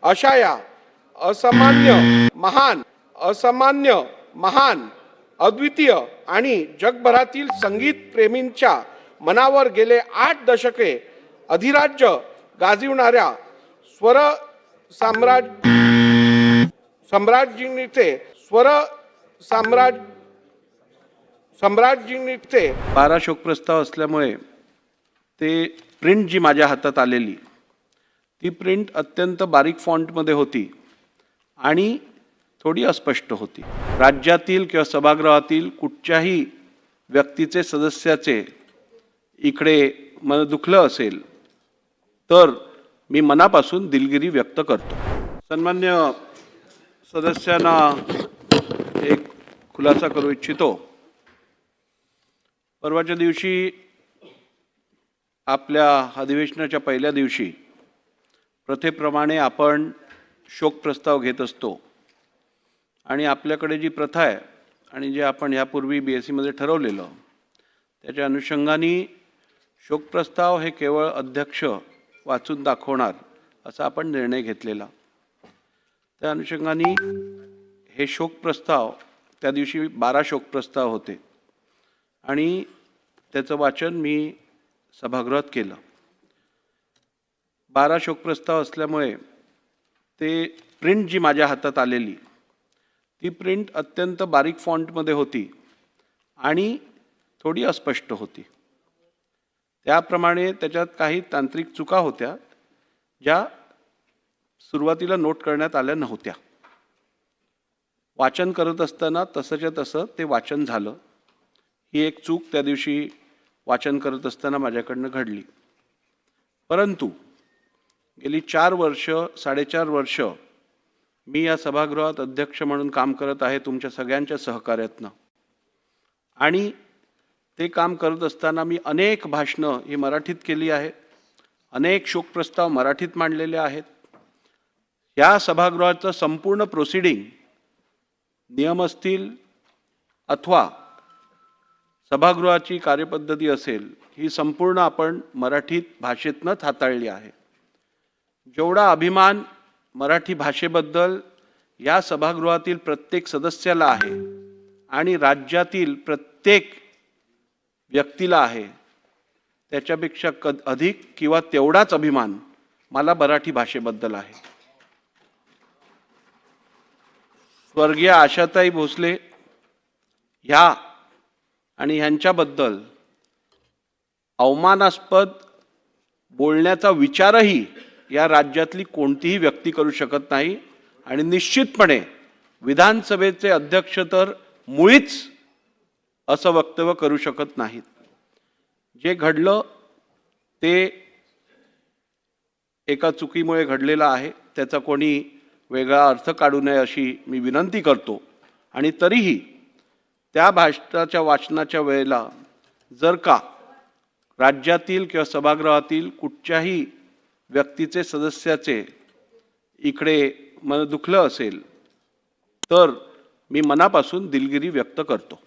अशा या असामान्य महान अद्वितीय आणि जगभरातील संगीत प्रेमींच्या मनावर गेले 8 दशके अधिराज्य गाजविणाऱ्या स्वर सम्राज्ञीचे 12 शोकप्रस्ताव असल्यामुळे ते प्रिंट जी माझ्या हातात आलेली ती प्रिंट अत्यंत बारीक फॉन्टमध्ये होती आणि थोडी अस्पष्ट होती। राज्यातील किंवा सभागृहातील कुठच्याही व्यक्तीचे सदस्याचे इकडे मन दुखलं असेल तर मी मनापासून दिलगिरी व्यक्त करतो। सन्मान्य सदस्यांना एक खुलासा करू इच्छितो। परवाच्या दिवशी आपल्या अधिवेशनाच्या पहिल्या दिवशी प्रथेप्रमाणे आपण शोक प्रस्ताव घेत असतो आणि आपल्याकडे जी प्रथा आहे आणि जे आपण यापूर्वी BSc मध्ये ठरवलेलं त्याच्या अनुषंगाने शोक प्रस्ताव हे केवळ अध्यक्ष वाचून दाखवणार असा आपण निर्णय घेतलेला। त्या अनुषंगाने हे शोक प्रस्ताव त्या दिवशी 12 शोक प्रस्ताव होते आणि त्याचं वाचन मी सभागृहात केलं। 12 शोक प्रस्ताव असल्यामुळे ते प्रिंट जी माझ्या हातात आलेली ती प्रिंट अत्यंत बारीक फॉन्टमध्ये होती आणि थोडी अस्पष्ट होती। त्याप्रमाणे त्याच्यात काही तांत्रिक चुका होत्या ज्या सुरुवातीला नोट करण्यात आल्या नव्हत्या। वाचन करत असताना तसंच्या तसं ते वाचन झालं। ही एक चूक त्या दिवशी वाचन करत असताना माझ्याकडनं घडली। परंतु गेली 4 वर्ष 4.5 वर्ष मी या सभागृहात अध्यक्ष म्हणून काम करत आहे तुमच्या सगळ्यांच्या सहकार्यातनं आणि ते काम करत असताना मी अनेक भाषणं ही मराठीत केली आहे, अनेक शोक प्रस्ताव मराठीत मांडलेले आहेत। या सभागृहाचं संपूर्ण प्रोसिडिंग नियम असतील अथवा सभागृहाची कार्यपद्धती असेल ही संपूर्ण आपण मराठीत भाषेतनंच हाताळली आहे। जेवढा अभिमान मराठी भाषेबद्दल या सभागृहातील प्रत्येक सदस्याला आहे आणि राज्यातील प्रत्येक व्यक्तीला आहे त्याच्यापेक्षा अधिक किंवा तेवढाच अभिमान मला मराठी भाषेबद्दल आहे। स्वर्गीय आशाताई भोसले ह्या आणि ह्यांच्याबद्दल अवमानास्पद बोलण्याचा विचारही या राज्यातली कोणतीही व्यक्ती करू शकत नाही आणि निश्चितपणे विधानसभेचे अध्यक्ष तर मुळीच असं वक्तव्य करू शकत नाहीत। जे घडलं ते एका चुकीमुळे घडलेलं आहे, त्याचा कोणी वेगळा अर्थ काढू नये अशी मी विनंती करतो। आणि तरीही त्या भाषणाच्या वाचनाच्या वेळेला जर का राज्यातील किंवा सभागृहातील कुठच्याही व्यक्तीचे सदस्याचे इकडे मन दुखलं असेल तर मी मनापासून दिलगिरी व्यक्त करतो।